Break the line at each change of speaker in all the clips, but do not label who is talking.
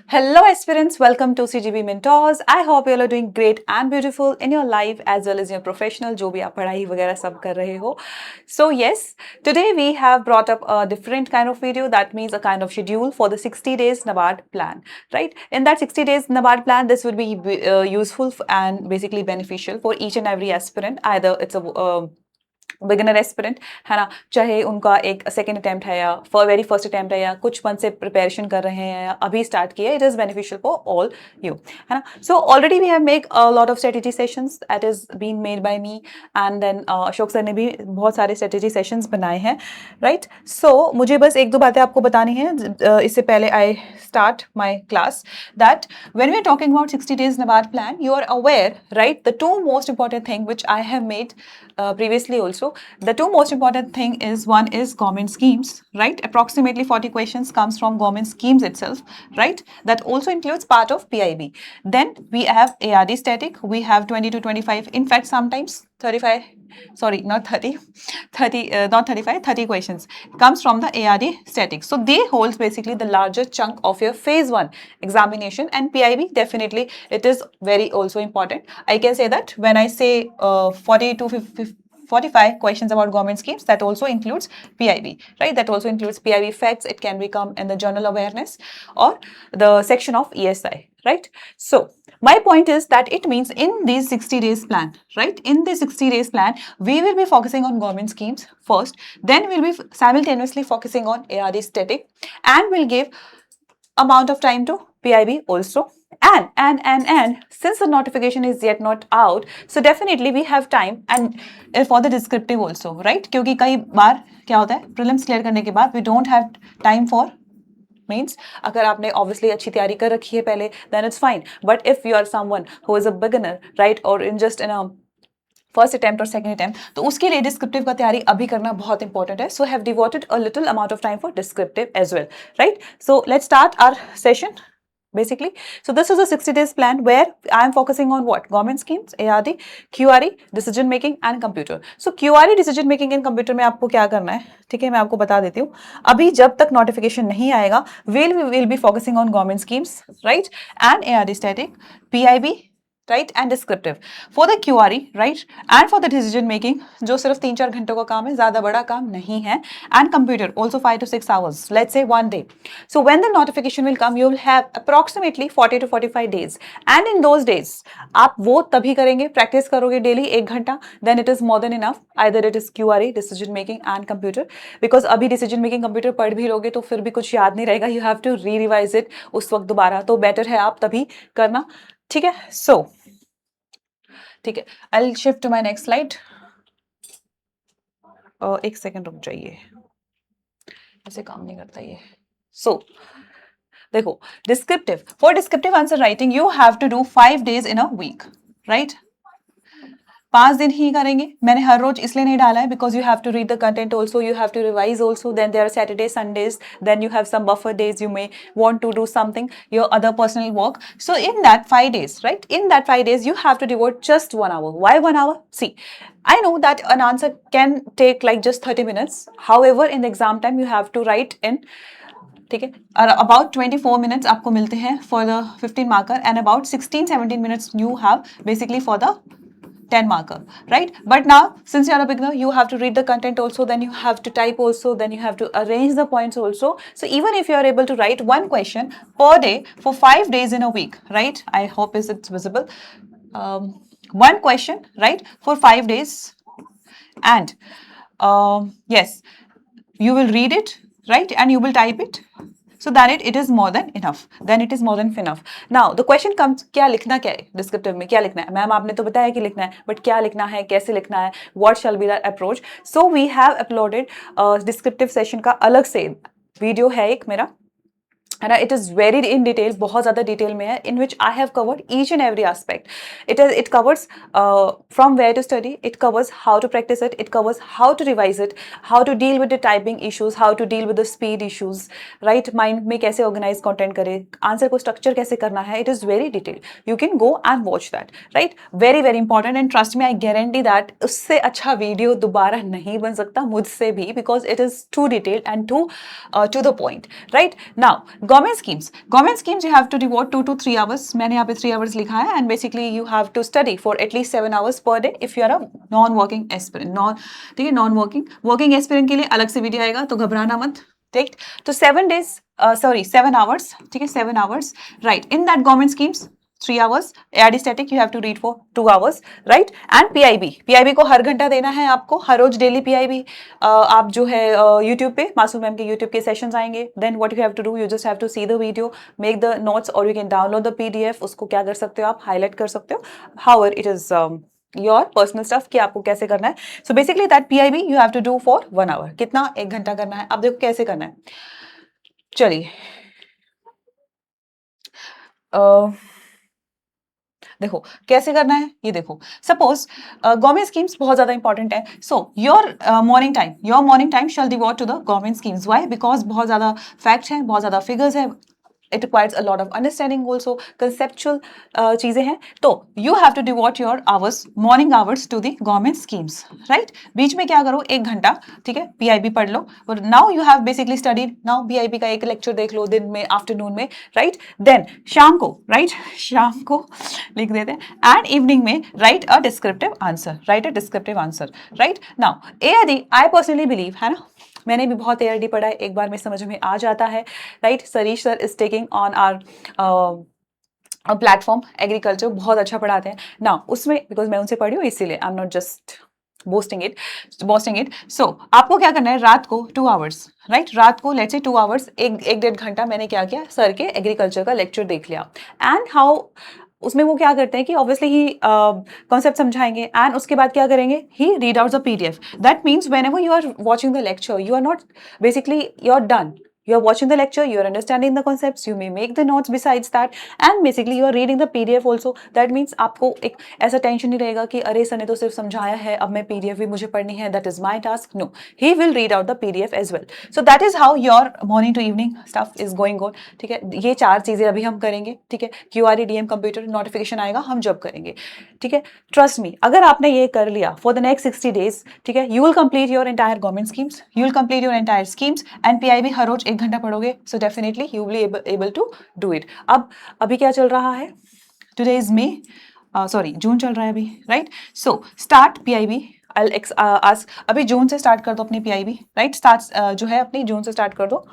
Hello aspirants, welcome to CGB Mentors. I hope you all are doing great and beautiful in your life as well as your professional जो भी आप पढ़ाई वगैरह सब कर रहे हो. So yes, today we have brought up a different kind of video, that means a kind of schedule for the 60 days NABARD plan, right? In that 60 days NABARD plan, this would be useful and basically beneficial for each and every aspirant. Either it's a beginner aspirant है ना, चाहे उनका एक second attempt है या very first attempt है या कुछ मंथ से प्रिपरेशन कर रहे हैं या अभी स्टार्ट किया, it is beneficial for all you, है ना. So already we have make a lot of strategy sessions that is been made by me and then Ashok sir ने भी बहुत सारे स्ट्रेटेजी सेशंस बनाए हैं, राइट. सो मुझे बस एक दो बातें आपको बतानी है इससे पहले आई start my class, that when we're talking about 60 days NABARD plan, you are aware, right, the two most important thing which I have made previously also. The two most important thing is, one is government schemes, right? Approximately 40 questions comes from government schemes itself, right? That also includes part of PIB. Then we have ARD static, we have 20 to 25, in fact sometimes 35, sorry, not 30, 30, not 35, 30 questions comes from the ARD static. So they holds basically the larger chunk of your phase 1 examination, and PIB definitely it is very also important. I can say that when I say 40 to 50, 45 questions about government schemes, that also includes PIB, right? That also includes PIB facts. It can become in the journal awareness or the section of ESI, right? So my point is that it means in these 60 days plan, right? In this 60 days plan, we will be focusing on government schemes first, then we'll be simultaneously focusing on ARD static, and we'll give amount of time to PIB also. And since the notification is yet not out, so definitely we have time and for the descriptive also, right? क्योंकि कई बार क्या होता है, prelims clear करने के बाद we don't have time for means अगर आपने obviously अच्छी तैयारी कर रखी है पहले, then it's fine. But if you are someone who is a beginner, right, or in just in a first attempt और सेकंड अटेम्प्ट, तो उसके लिए डिस्क्रिप्टिव का तैयारी अभी करना बहुत इंपॉर्टेंट है. So have devoted a little amount of time for descriptive as well, right. So let's start our session basically. So this is a 60 days plan where I am focusing on what? Government schemes, ARD, QRE, decision making and computer. So QRE, decision making and computer में आपको क्या करना है, ठीक है, मैं आपको बता देती हूँ. अभी जब तक नोटिफिकेशन नहीं आएगा, we'll be focusing on government schemes, right, and ARD static, PIB, right, and descriptive. For the QRE, right, and for the decision making, जो सिर्फ 3-4 घंटों का काम है, ज़्यादा बड़ा काम नहीं है, and computer also 5 to 6 hours, let's say one day. So when the notification will come, you will have approximately 40 to 45 days, and in those days आप वो तभी करेंगे, प्रैक्टिस करोगे डेली 1 घंटा, then it is more than enough. Either it is QRE, decision making and computer, because अभी decision making computer पढ़ भी लोगे तो फिर भी कुछ याद नहीं रहेगा, you have to re-revise it उस वक्त दोबारा, तो बेटर है आप तभी करना, ठीक है. सो ठीक है, I shift to my next slide. एक सेकेंड रुक जाइए, ऐसे काम नहीं करता ये. सो देखो, descriptive, for descriptive answer writing you have to do 5 days in a week, right. 5 दिन ही करेंगे. मैंने हर रोज इसलिए नहीं डाला है because you have to read the content also, you have to revise also, then there are Saturday Sundays, then you have some buffer days, you may want to do something, your other personal work. So in that 5 days, right, in that 5 days you have to devote just 1 hour. Why 1 hour? See, I know that an answer can take like just 30 minutes. However, in the exam time you have to write in, ठीक है, about 24 minutes आपको मिलते हैं for the 15 marker, and about 16-17 minutes you have basically for the 10 marker, right? But now since you are a beginner, you have to read the content also, then you have to type also, then you have to arrange the points also. So even if you are able to write one question per day for 5 days in a week, right, I hope it's visible, one question, right, for 5 days, and yes, you will read it, right, and you will type it, so that it is more than enough, then it is more than enough. Now the question comes, क्या लिखना क्या है descriptive में, क्या लिखना है ma'am, आपने तो बताया कि लिखना है, बट क्या लिखना है, कैसे लिखना है, what shall be the approach. So we have uploaded descriptive session का अलग से वीडियो है एक मेरा, and it is very in detail, बहुत ज़्यादा डिटेल में है, in which I have covered each and every aspect. It covers from where to study, it covers how to practice it, it covers how to revise it, how to deal with the typing issues, how to deal with the speed issues, right, mind में कैसे organize content करें, answer को structure कैसे करना है, it is very detailed. You can go and watch that, right, very very important, and trust me, I guarantee that उससे अच्छा video दोबारा नहीं बन सकता मुझसे भी, because it is too detailed and too to the point, right. Now government schemes you have to devote 2 to 3 hours, मैंने यहाँ पे 3 आवर्स लिखा है, and basically you have to study for at least 7 hours per day if you are a non working aspirant, ठीक है, non working aspirant के लिए अलग से वीडियो आएगा, तो घबराना मत, ठीक। तो 7 आवर्स, ठीक है, 7 hours, right. In that government schemes 3 hours, ARD static you have to read for 2 hours, right? And PIB को हर घंटा देना है आपको, हर रोज डेली PIB। आप जो है YouTube पे मासूम मैम के YouTube के सेशंस आएंगे, then what you have to do, you just have to see the video, make the notes, और you can download the PDF। उसको क्या कर सकते हो आप, हाईलाइट कर सकते हो, however it is your personal stuff कि आपको कैसे करना है। So basically that PIB you have to do for 1 hour, कितना, 1 घंटा करना है। अब देखो कैसे करना है, चलिए देखो कैसे करना है, ये देखो। सपोज गवर्नमेंट स्कीम्स बहुत ज्यादा इंपॉर्टेंट है, so your morning time shall devote to the government schemes. Why? Because बहुत ज्यादा फैक्ट्स हैं, बहुत ज्यादा फिगर्स है, it requires a lot of understanding, also conceptual चीजें हैं, तो you have to devote your hours, morning hours to the government schemes, right. बीच में क्या करो, 1 घंटा, ठीक है, PIB पढ़ लो। Now you have basically studied, now PIB का एक लेक्चर देख लो दिन में, आफ्टरनून में, राइट। देन शाम को, राइट, शाम को लिख देते हैं, एंड इवनिंग में right a descriptive answer, right. Now ARD I personally believe, है ना, मैंने भी बहुत ARD पढ़ा है, एक बार में समझ में आ जाता है, right. Sarish sir is taking on our platform agriculture, बहुत अच्छा पढ़ाते हैं ना उसमें, बिकॉज मैं उनसे पढ़ी हूँ, इसीलिए I am not just boasting it. So आपको क्या करना है, रात को 2 आवर्स, राइट, रात को लेट्स से 2 आवर्स, एक डेढ़ घंटा मैंने क्या किया, सर के एग्रीकल्चर का लेक्चर देख लिया, एंड हाउ उसमें वो क्या करते हैं कि ऑब्वियसली ही कॉन्सेप्ट समझाएंगे, एंड उसके बाद क्या करेंगे, ही read out the PDF। That means whenever you are watching the lecture, you are not basically, you are done, you are watching the lecture, you are understanding the concepts, you may make the notes besides that, and basically you are reading the PDF also। that means आपको एक ऐसा tension नहीं रहेगा कि अरे sir ने तो सिर्फ समझाया है, अब मैं PDF भी मुझे पढ़नी है, that is my task। no, he will read out the PDF as well। so that is how your morning to evening stuff is going on, ठीक है। ये 4 चीजें अभी हम करेंगे, ठीक है। QRE DM कंप्यूटर नोटिफिकेशन आएगा, हम जब करेंगे, ठीक है। ट्रस्ट मी, अगर आपने ये कर लिया फॉर द नेक्स्ट 60 days, ठीक है, you will complete your entire government schemes, you will complete your entire schemes, and PIB हर रोज 1 घंटा पढ़ोगे, so definitely you will able to do it. अब अभी क्या चल रहा है, today is May, sorry June चल रहा है अभी, राइट। सो स्टार्ट PIB, अभी जून से स्टार्ट कर दो अपनी PIB, राइट। स्टार्ट जो है अपनी जून से स्टार्ट कर दो,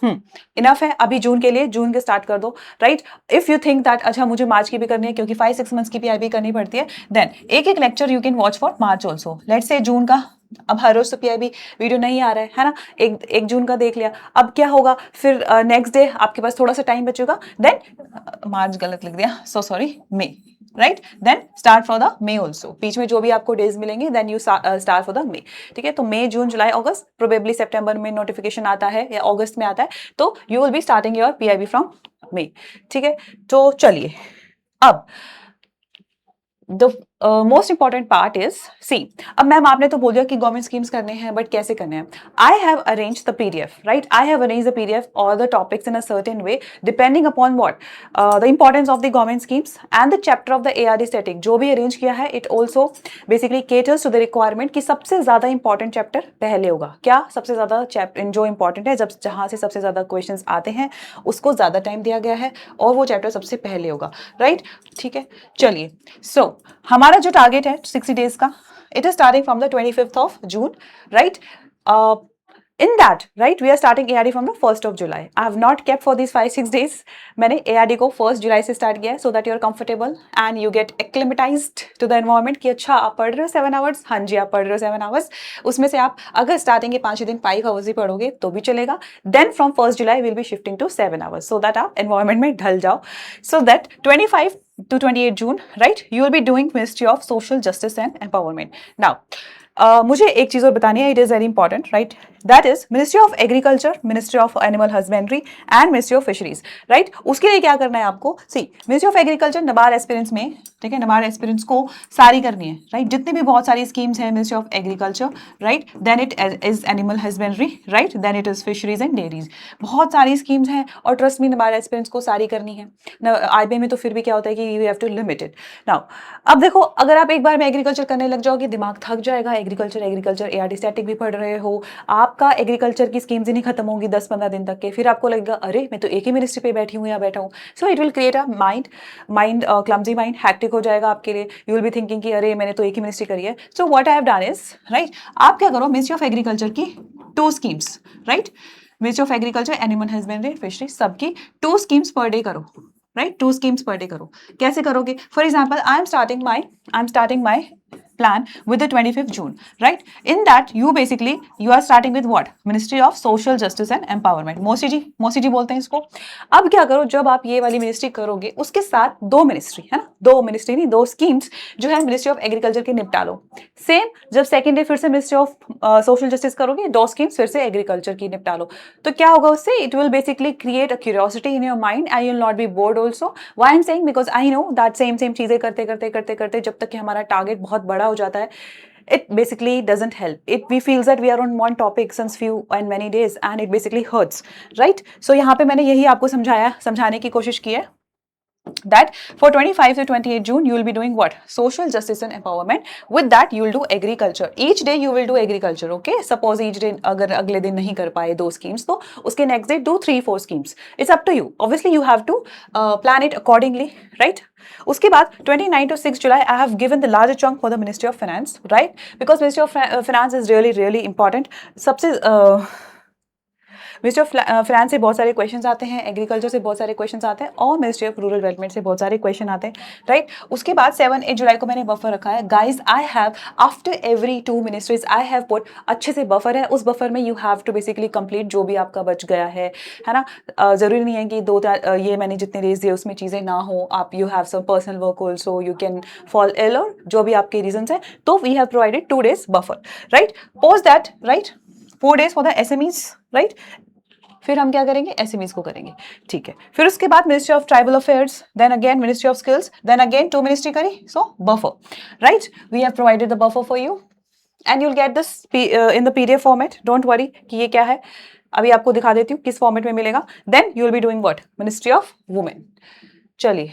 इनफ है अभी जून के लिए, जून के स्टार्ट कर दो, right. If you think that अच्छा मुझे मार्च की भी करनी है, क्योंकि 5-6 मंथ्स की PIB करनी पड़ती है, देन एक lecture you can watch for March also. Let's say June का, अब हर रोज तो PIB वीडियो नहीं आ रहा है ना, एक जून का देख लिया, अब क्या होगा फिर नेक्स्ट डे आपके पास थोड़ा सा टाइम बचेगा, देन मार्च गलत लिख दिया, so sorry, May, right. Then start for the May also, बीच में जो भी आपको डेज मिलेंगे, then you start for the May, ठीक है। तो मई, जून, जुलाई, अगस्त, प्रोबेबली सितंबर में नोटिफिकेशन आता है या अगस्त में आता है, तो you will be starting your PIB from May, ठीक है। तो चलिए, अब the most important part is see, अब मैम आपने तो बोल दिया कि गवर्नमेंट स्कीम्स करने हैं, बट कैसे करने हैं। I have arrange the PDF, right, I have arrange the PDF और the topics in a certain way, depending upon what the importance of the government schemes and the chapter of the ARD static. जो भी arrange किया है, it also basically caters to the requirement कि सबसे ज्यादा important chapter पहले होगा। क्या सबसे ज्यादा चैप्टर जो इंपॉर्टेंट है, जब जहां से सबसे ज्यादा क्वेश्चन आते हैं, उसको ज्यादा टाइम दिया गया है, और वो चैप्टर सबसे पहले होगा, राइट, ठीक है। चलिए, सो हमारा जो टारगेट है 60 डेज का, it is starting from the 25th of June, right. In that, right, we are starting ARD from the 1st of July. I have not kept for these 5-6 days. मैंने ARD को 1st July से start किया है, so that you are comfortable and you get acclimatized to the environment कि अच्छा आप पढ़ रहे हो 7 hours, हाँ जी आप पढ़ रहे हो 7 hours, उसमें से आप अगर starting के 5 दिन 5 hours ही पढ़ोगे तो भी चलेगा। Then from 1st July we'll be shifting to 7 hours, so that आप environment में ढल जाओ, so that 25 to 28 June, right, you will be doing Ministry of Social Justice and Empowerment. Now, मुझे एक चीज और बतानी है, it is very important, right, that is ministry of agriculture, ministry of animal husbandry and ministry of fisheries, right. उसके लिए क्या करना है आपको, see ministry of agriculture NABARD aspirants में, ठीक है, नबार्ड एस्पिरेंट्स को सारी करनी है, राइट, जितनी भी बहुत सारी स्कीम्स हैं ministry of agriculture, right, then it is animal husbandry, right, then it is fisheries and dairies, बहुत सारी स्कीम्स हैं, और ट्रस्ट मी नबार्ड एस्पिरेंट्स को सारी करनी है। IB में तो फिर भी क्या होता है कि you have to limit it. Now अब देखो, अगर आप एक बार में एग्रीकल्चर करने लग जाओगे, दिमाग थक जाएगा, एग्रीकल्चर एग्रीकल्चर ARD स्टैटिक भी पढ़ रहे हो, आपका एग्रीकल्चर की स्कीम्स ही नहीं खत्म होंगी 10-15 दिन तक के, फिर आपको लगेगा अरे मैं तो एक ही मिनिस्ट्री पे बैठी हूँ या बैठा हूँ. So it will create a mind clumsy mind, hectic हो जाएगा आपके लिए. यू विल बी थिंकिंग कि अरे मैंने तो एक ही मिनिस्ट्री करी है. So what I have done is, right, आप क्या करो, मिनिस्ट्री ऑफ एग्रीकल्चर की 2 schemes, right, ministry of agriculture, animal husbandry, fishery, सबकी 2 स्कीम्स पर डे करो, राइट, 2 स्कीम्स पर डे करो. कैसे करोगे? For example I am starting my plan with the 25th June, right? In that you are starting with what? Ministry of Social Justice and Empowerment. मोसी जी बोलते हैं इसको. अब क्या करो, जब आप ये वाली मिनिस्ट्री करोगे उसके साथ 2 मिनिस्ट्री है ना, 2 मिनिस्ट्री नहीं 2 स्कीम्स जो है मिनिस्ट्री ऑफ एग्रीकल्चर की निपटा लो. सेम जब सेकेंड डे फिर से मिनिस्ट्री ऑफ सोशल जस्टिस करोगे, 2 स्कीम्स फिर से एग्रीकल्चर की निपटा लो. तो क्या होगा उससे? It will basically create a curiosity in your mind and you will not be board also. Why I am saying, because I know that same चीजें करते करते जब तक कि हमारा टारगेट बहुत बड़ा हो जाता है, it basically doesn't help. We feels that we are on one topic since few and many days and it basically hurts, right? So यहाँ पे मैंने यही आपको समझाने की कोशिश की है that for 25 to 28 June you will be doing what? Social justice and empowerment. With that you will do agriculture. Each day you will do agriculture, okay? Suppose each day अगर अगले दिन नहीं कर पाए 2 schemes तो उसके next day do 3-4 schemes. It's up to you. Obviously you have to plan it accordingly, right? उसके बाद 29 to 6 July I have given the larger chunk for the Ministry of Finance, right? Because Ministry of Finance is really important. सबसे ministry of finance से बहुत सारे questions आते हैं, agriculture से बहुत सारे क्वेश्चंस आते हैं और मिनिस्ट्री ऑफ रूरल डेवलपमेंट से बहुत सारे क्वेश्चन आते हैं, राइट. उसके बाद 7-8 जुलाई को मैंने बफर रखा है. Guys I have after every 2 ministries I have put अच्छे से बफर है. उस बफर में you have to basically complete जो भी आपका बच गया है ना. जरूरी नहीं है कि 2 ये मैंने जितने डेज दिए उसमें चीज़ें ना हो. आप you have some personal work also, you can fall ill और जो भी आपके रीजन है, तो we have provided 2 days buffer, right. Post that, right, 4 days for the SMEs, right. फिर हम क्या करेंगे? एसएमईज को करेंगे, ठीक है. फिर उसके बाद ministry of tribal affairs, then again ministry of skills, then again 2 ministry करी. So buffer, right, we have provided the buffer for you and you will get this in the PDF format. Don't worry कि ये क्या है, अभी आपको दिखा देती हूँ किस फॉर्मेट में मिलेगा. Then you will be doing what? Ministry of women. चलिए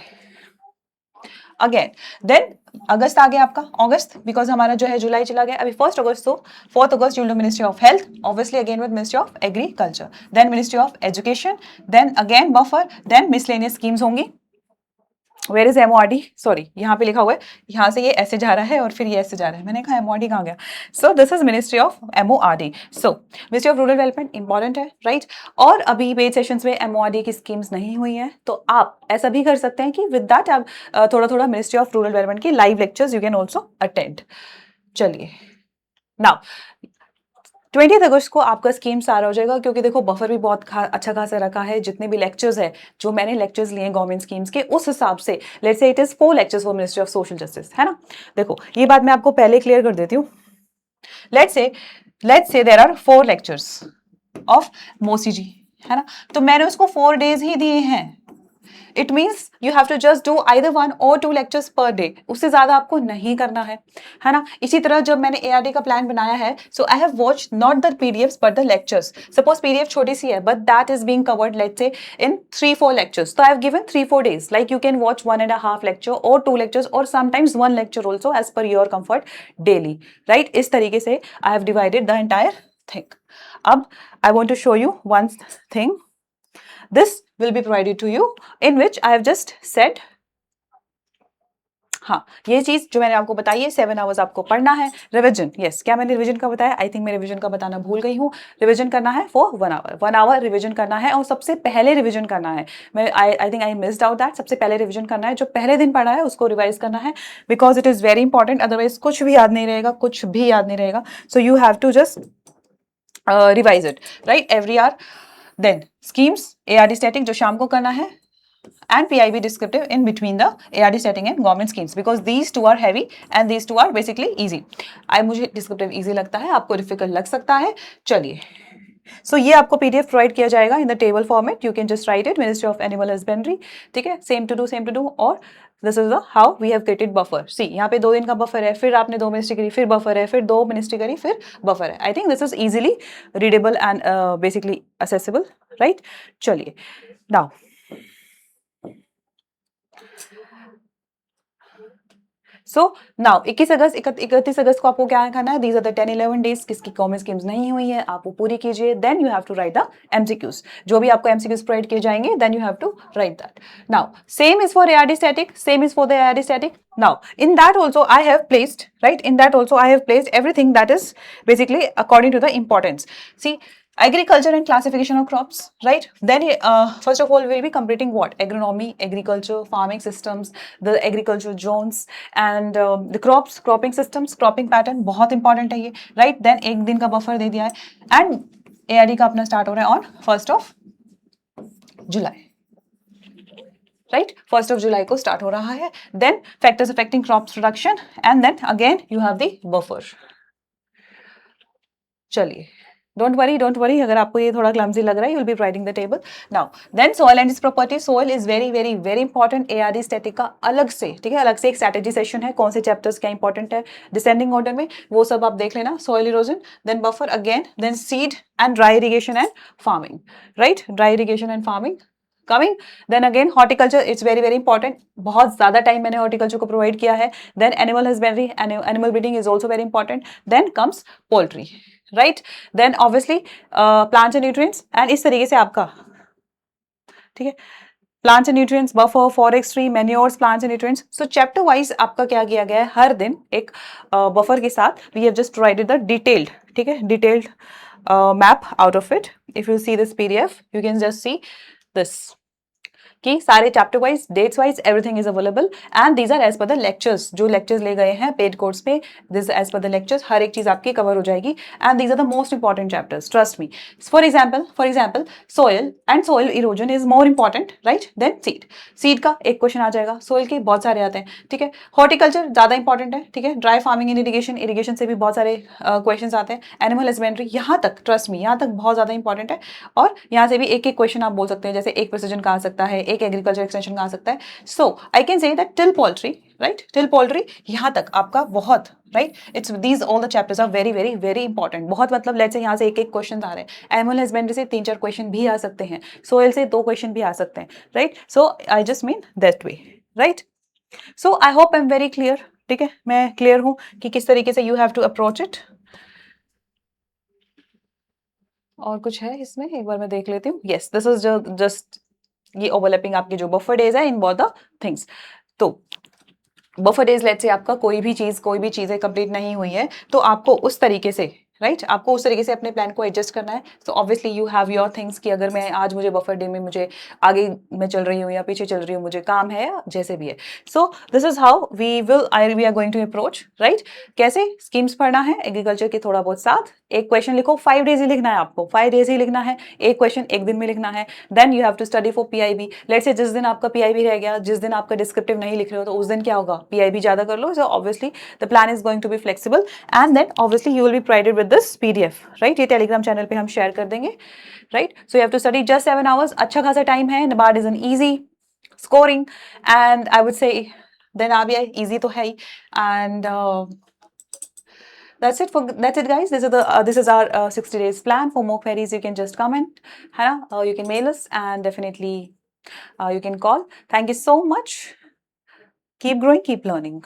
अगेन, देन अगस्त आ गया आपका, अगस्त, बिकॉज हमारा जो है जुलाई चला गया. अभी 1 अगस्त, तो 4 August you'll do ministry of health, obviously again with ministry of agriculture, then ministry of education, then again buffer, then miscellaneous schemes होंगी. Where is MORD? सॉरी, यहाँ पे लिखा हुआ है, यहाँ से ये ऐसे जा रहा है और फिर ये ऐसे जा रहा है. मैंने कहा MORD कहाँ गया? सो this is ministry of MORD. So ministry of rural development important है, राइट. और अभी पेड सेशंस में MORD की स्कीम्स नहीं हुई हैं, तो आप ऐसा भी कर सकते हैं कि विद दैट आप थोड़ा मिनिस्ट्री ऑफ रूरल डेवलपमेंट की live lectures you can also attend. चलिए नाउ 20 अगस्त को आपका स्कीम सारा हो जाएगा, क्योंकि देखो बफर भी बहुत अच्छा खासा रखा है. जितने भी लेक्चर्स है, जो मैंने लेक्चर्स लिए गवर्नमेंट स्कीम्स के, उस हिसाब से let's say it is 4 lectures for ministry of social justice, है ना. देखो ये बात मैं आपको पहले क्लियर कर देती हूँ. Let's say there are 4 lectures of मोसी जी, है ना. तो मैंने उसको 4 days ही दिए हैं. It means you have to just do either 1 or 2 lectures per day. उससे ज्यादा आपको नहीं करना है ना. इसी तरह जब मैंने ARD का प्लान बनाया है, so I have watch not the PDFs but the lectures. Suppose PDF छोटी सी है, but that is being covered let's say in 3-4 lectures. तो I have given 3-4 days. Like you can watch 1.5 lecture और 2 lectures और sometimes 1 lecture also as per your comfort daily, right. इस तरीके से I have divided the entire thing. अब I want to show you one thing. This will be provided to you in which I have just said. हाँ, ये चीज जो मैंने आपको बताई है, 7 hours आपको पढ़ना है. रिविजन, यस, क्या मैंने रिविजन का बताया? आई थिंक मैं रिविजन का बताना भूल गई हूँ. रिविजन करना है फॉर 1 hour. 1 hour रिविजन करना है और सबसे पहले रिविजन करना है. मैं I think I missed out that. सबसे पहले रिविजन करना है, जो पहले दिन पढ़ा है उसको रिवाइज करना है, because it is very important. Otherwise कुछ भी याद नहीं रहेगा, कुछ भी याद नहीं रहेगा. So you have to just revise it, right, every hour. Then schemes, ARD static जो शाम को करना है, and PIB descriptive in between the ARD setting and government schemes, because these 2 are heavy and these 2 are basically easy. मुझे descriptive easy लगता है, आपको difficult लग सकता है. चलिए, so ये आपको PDF प्रोवाइड किया जाएगा in the table format. You can just write it, Ministry of Animal Husbandry, ठीक है, same to do. और this is the how we have created buffer. See, यहाँ पे 2 दिन का बफर है, फिर आपने 2 मिनिस्ट्री करी, फिर बफर है, फिर 2 मिनिस्ट्री करी, फिर बफर है. I think this is easily readable and basically accessible, right? चलिए, now सो नाउ 31 अगस्त को आपको क्या करना है, दीज आर द 10-11 डेज किसकी कॉमन स्कीम्स नहीं हुई है, आप वो पूरी कीजिए. Then you have to write the MCQs, जो भी आपको एमसीक्यूज प्रोवाइड किए जाएंगे, then you have to write that. Now same is for ARD static, same is for the ARD static. Now in that also I have placed, right, in that also I have placed everything that is basically according to the importance. See, agriculture and classification of crops, right? Then first of all we'll be completing what, agronomy, agriculture, farming systems, the agriculture zones, and the cropping systems, cropping pattern बहुत important है ये, right? Then एक दिन का buffer दे दिया है, and ARD का अपना start हो रहा है on 1st of July, right? 1st of July को start हो रहा है. Then factors affecting crops production, and then again you have the buffer. चलिए, डोंट वरी, अगर आपको ये थोड़ा क्लमजी लग रहा है, you will be writing the table. Now then soil and its property. Soil is very very very important. ARD static का अलग से, ठीक है, अलग से एक स्ट्रैटेजी सेशन है, कौन से चैप्टर्स क्या इंपॉर्टेंट है डिसेंडिंग ऑर्डर में, वो सब आप देख लेना. Soil erosion, then buffer again, then seed and dry irrigation and farming, right? Dry irrigation and farming coming. Then again horticulture, it's very very important. बहुत ज्यादा टाइम मैंने horticulture को प्रोवाइड किया है. Then animal husbandry, animal breeding is also very important. Then comes poultry, right? Then obviously plants and nutrients, and इस तरीके से आपका, ठीक है, plants and nutrients, buffer, forestry, manures, plants and nutrients. So chapter wise आपका क्या किया गया है, हर दिन एक बफर के साथ we have just writed the detailed, ठीक है, detailed map out of it. If you see this PDF you can just see this कि सारे chapter wise, dates wise, everything is available, and these are as per the lectures. जो lectures ले गए हैं paid course पे, this as per the lectures, हर एक चीज आपकी कवर हो जाएगी. And these are the most important chapters, trust me. For example soil and soil erosion is more important, right, then seed. Seed का एक क्वेश्चन आ जाएगा, सोयल के बहुत सारे आते हैं, ठीक है. हॉर्टिकल्चर ज्यादा इंपॉर्टेंट है, ठीक है. Dry farming and irrigation, irrigation से भी बहुत सारे क्वेश्चन आते हैं. एनिमल हस्बेंड्री, यहाँ तक ट्रस्ट मी, यहाँ तक बहुत ज्यादा इंपॉर्टेंट है. और यहाँ से भी एक एक क्वेश्चन आप बोल सकते हैं, जैसे एक प्रिसिजन का आ सकता है, एक एग्रीकल्चर एक्सटेंशन आ सकता है. So I can say that till poultry, right, till poultry यहाँ तक आपका बहुत, right, it's these all the chapters are very very very important. बहुत मतलब लेट्स से यहाँ से एक एक क्वेश्चन आ रहे हैं. एनिमल हस्बेंड्री से 3-4 क्वेश्चन भी आ सकते हैं, सोयल से 2 क्वेश्चन भी आ सकते हैं, right. So I just mean that way, right. So I hope I am very clear, ठीक है, मैं क्लियर हूँ कि किस तरीके से you have to approach it. और कुछ है इसमें, एक बार मैं देख लेती हूँ. यस, दिस इज जस्ट ये ओवरलैपिंग आपके जो बफर डेज है इन बोथ द थिंग्स. तो बफर डेज लेट्स से आपका कोई भी चीज़ें कंप्लीट नहीं हुई है, तो आपको उस तरीके से, राइट, आपको उस तरीके से अपने प्लान को एडजस्ट करना है. So obviously you have your things कि अगर मैं आज मुझे बफर डे में मुझे आगे मैं चल रही हूँ या पीछे चल रही हूँ, मुझे काम है या जैसे भी है. So this is how we are going to approach, right. कैसे स्कीम्स पढ़ना है एग्रीकल्चर के थोड़ा बहुत साथ. एक क्वेश्चन लिखो, 5 डेज ही लिखना है आपको, 5 डेज ही लिखना है, एक क्वेश्चन एक दिन में लिखना है. Then you have to study for PIB. Let's say जिस दिन आपका PIB रह गया, जिस दिन आपका डिस्क्रिप्टिव नहीं लिख रहे हो, तो उस दिन क्या होगा, PIB ज्यादा कर लो. So obviously the plan is going to be flexible, and then obviously you will be provided with this PDF, right. ये टेलीग्राम चैनल पे हम शेयर कर देंगे, right. So you have to study just 7 hours. अच्छा खासा time है. NABARD is an easy scoring, and I would say then RBI easy तो है ही. एंड that's it guys. This is our 60 days plan. For more queries you can just comment, है ना, you can mail us, and definitely you can call. Thank you so much. Keep growing, keep learning.